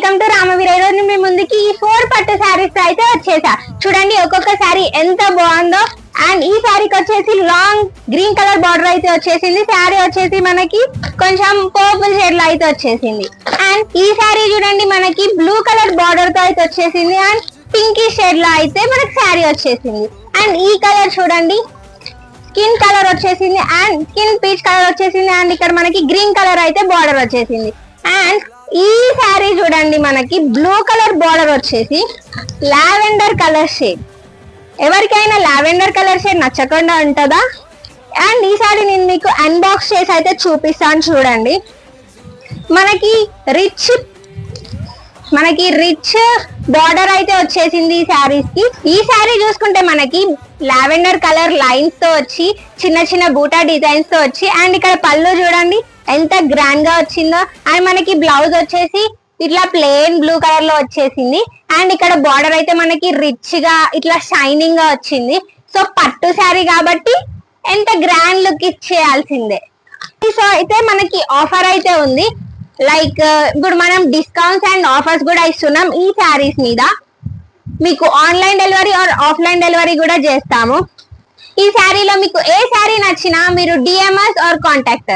Welcome to రామవీర. ఈ రోజు మీ ముందుకి ఈ 4 పట్టు శారీస్ అయితే వచ్చేసా. చూడండి ఒక్కొక్క శారీ ఎంత బాగుందో. అండ్ ఈ శారీకి వచ్చేసి లాంగ్ గ్రీన్ కలర్ బార్డర్ అయితే వచ్చేసింది. శారీ వచ్చేసి మనకి కొంచెం పర్పుల్ షేడ్ లో అయితే వచ్చేసింది. అండ్ ఈ శారీ చూడండి మనకి బ్లూ కలర్ బార్డర్ తో అయితే వచ్చేసింది. అండ్ పింకీ షేడ్ లో అయితే మనకి శారీ వచ్చేసింది. అండ్ ఈ కలర్ చూడండి స్కిన్ కలర్ వచ్చేసింది. అండ్ స్కిన్ పీచ్ కలర్ వచ్చేసింది. అండ్ ఇక్కడ మనకి గ్రీన్ కలర్ అయితే బార్డర్ వచ్చేసింది. అండ్ ఈ శారీ చూడండి మనకి బ్లూ కలర్ బార్డర్ వచ్చేసి లావెండర్ కలర్ షేడ్. ఎవరికైనా లావెండర్ కలర్ షేడ్ నచ్చకుండా ఉంటుందా? అండ్ ఈ శారీ నేను మీకు అన్బాక్స్ చేసి అయితే చూపిస్తాను. చూడండి మనకి రిచ్ బార్డర్ అయితే వచ్చేసింది ఈ శారీస్ కి. ఈ శారీ చూసుకుంటే మనకి లావెండర్ కలర్ లైన్స్ తో వచ్చి చిన్న చిన్న బూటా డిజైన్స్ తో వచ్చి అండ్ ఇక్కడ పళ్ళు చూడండి ఎంత గ్రాండ్ గా వచ్చిందో. అండ్ మనకి బ్లౌజ్ వచ్చేసి ఇట్లా ప్లెయిన్ బ్లూ కలర్ లో వచ్చేసింది. అండ్ ఇక్కడ బార్డర్ అయితే మనకి రిచ్ గా ఇట్లా షైనింగ్ గా వచ్చింది. సో పట్టు శారీ కాబట్టి ఎంత గ్రాండ్ లుక్ ఇచ్చేయాల్సిందే. సో అయితే మనకి ఆఫర్ అయితే ఉంది. లైక్ ఇప్పుడు మనం డిస్కౌంట్స్ అండ్ ఆఫర్స్ కూడా ఇస్తున్నాం ఈ శారీస్ మీద. మీకు online delivery or offline delivery కూడా చేస్తాము. ఈ శారీలో మీకు ఏ శారీ నచ్చినా మీరు డిఎంఎస్ ఆర్ కాంటాక్ట్